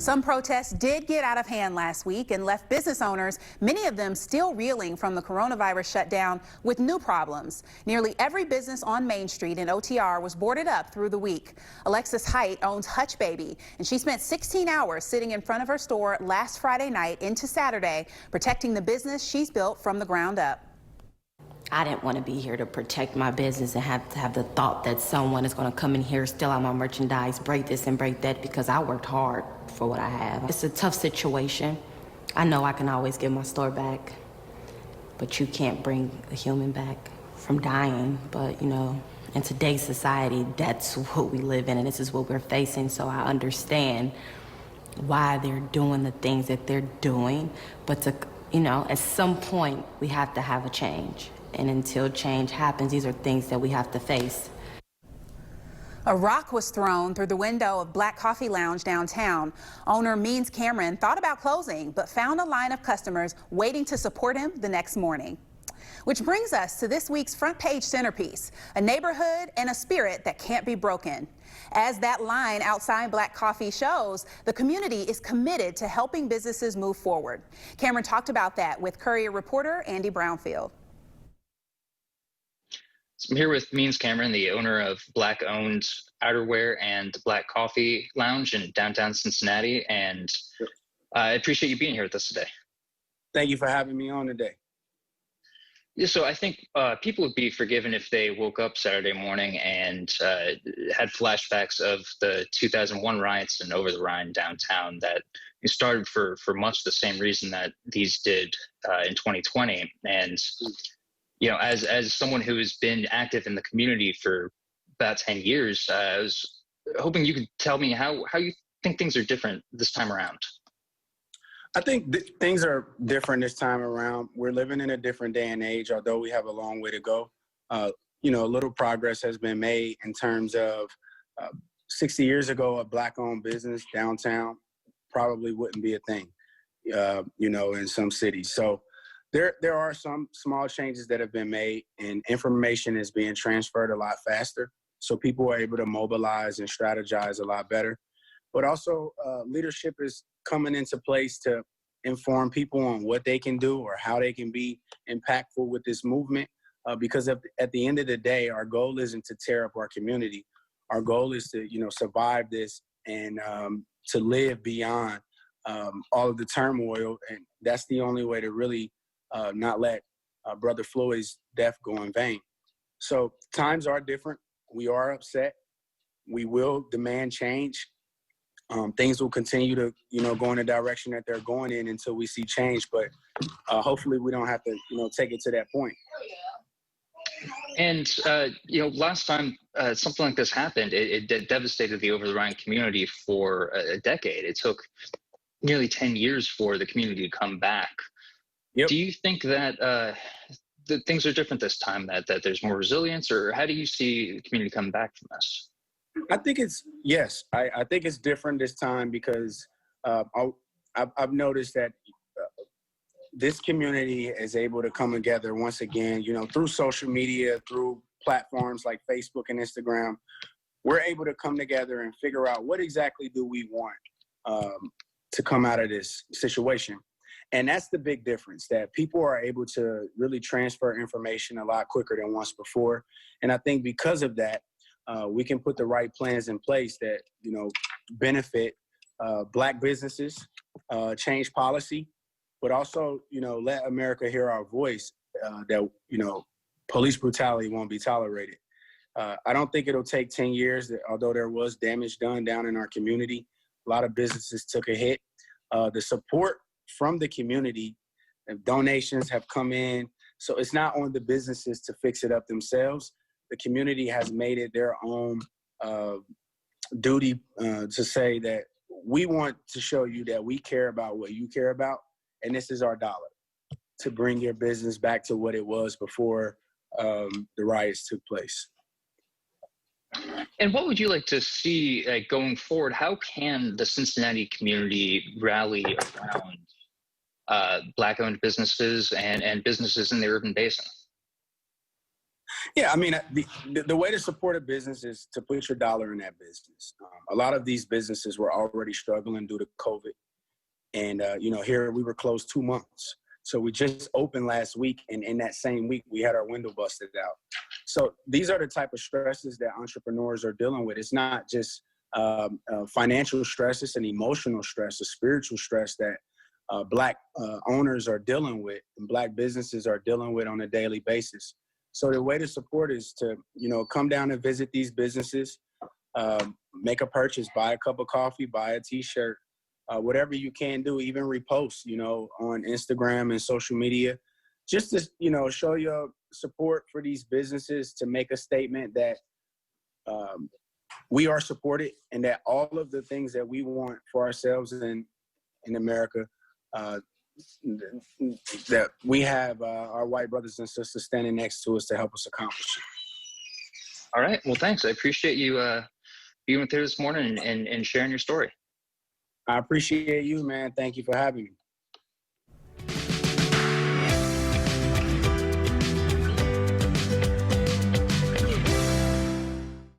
Some protests did get out of hand last week and left business owners, many of them still reeling from the coronavirus shutdown, with new problems. Nearly every business on Main Street in OTR was boarded up through the week. Alexis Height owns Hutch Baby, and she spent 16 hours sitting in front of her store last Friday night into Saturday, protecting the business she's built from the ground up. I didn't want to be here to protect my business and have to have the thought that someone is going to come in here, steal all my merchandise, break this and break that, because I worked hard for what I have. It's a tough situation. I know I can always get my store back, but you can't bring a human back from dying. But, you know, in today's society, that's what we live in, and this is what we're facing. So I understand why they're doing the things that they're doing. But, you know, at some point, we have to have a change. And until change happens, these are things that we have to face. A rock was thrown through the window of Black Coffee Lounge downtown. Owner Means Cameron thought about closing, but found a line of customers waiting to support him the next morning. Which brings us to this week's front page centerpiece, a neighborhood and a spirit that can't be broken. As that line outside Black Coffee shows, the community is committed to helping businesses move forward. Cameron talked about that with Courier reporter Andy Brownfield. So I'm here with Means Cameron, the owner of BlackOwned Outerwear and Black Coffee Lounge in downtown Cincinnati, and I appreciate you being here with us today. Thank you for having me on today. Yeah, so I think people would be forgiven if they woke up Saturday morning and had flashbacks of the 2001 riots in Over the Rhine downtown that started for much the same reason that these did in 2020. And you know, as someone who has been active in the community for about 10 years, I was hoping you could tell me how you think things are different this time around. I think things are different this time around. We're living in a different day and age, although we have a long way to go. You know, a little progress has been made in terms of 60 years ago, a Black-owned business downtown probably wouldn't be a thing, you know, in some cities. So there are some small changes that have been made, and information is being transferred a lot faster. So people are able to mobilize and strategize a lot better. But also leadership is coming into place to inform people on what they can do or how they can be impactful with this movement. Because at the end of the day, our goal isn't to tear up our community. Our goal is to, you know, survive this and to live beyond all of the turmoil. And that's the only way to really not let Brother Floyd's death go in vain. So times are different. We are upset. We will demand change. Things will continue to, you know, go in the direction that they're going in until we see change. But hopefully we don't have to, you know, take it to that point. And, you know, last time something like this happened, it devastated the Over the Rhine community for a decade. It took nearly 10 years for the community to come back. Yep. Do you think that that things are different this time, that there's more resilience, or how do you see the community coming back from this? I think yes, I think it's different this time because I've noticed that this community is able to come together once again, you know, through social media, through platforms like Facebook and Instagram. We're able to come together and figure out what exactly do we want to come out of this situation. And that's the big difference, that people are able to really transfer information a lot quicker than once before. And I think because of that, we can put the right plans in place that, you know, benefit Black businesses, change policy, but also, you know, let America hear our voice that, you know, police brutality won't be tolerated. I don't think it'll take 10 years, although there was damage done down in our community. A lot of businesses took a hit. The support from the community, donations have come in. So it's not on the businesses to fix it up themselves. The community has made it their own duty to say that we want to show you that we care about what you care about, and this is our dollar to bring your business back to what it was before the riots took place. And what would you like to see going forward? How can the Cincinnati community rally around Black-owned businesses and businesses in the urban basin? Yeah, I mean, the way to support a business is to put your dollar in that business. A lot of these businesses were already struggling due to COVID. And, here we were closed 2 months. So we just opened last week. And in that same week, we had our window busted out. So these are the type of stresses that entrepreneurs are dealing with. It's not just financial stress. It's an emotional stress, a spiritual stress that Black owners are dealing with and Black businesses are dealing with on a daily basis. So the way to support is to, come down and visit these businesses, make a purchase, buy a cup of coffee, buy a T-shirt, whatever you can do, even repost, on Instagram and social media, just to, show your support for these businesses, to make a statement that we are supported and that all of the things that we want for ourselves in America, that we have our white brothers and sisters standing next to us to help us accomplish it. All right. Well, thanks. I appreciate you being with here this morning and sharing your story. I appreciate you, man. Thank you for having me.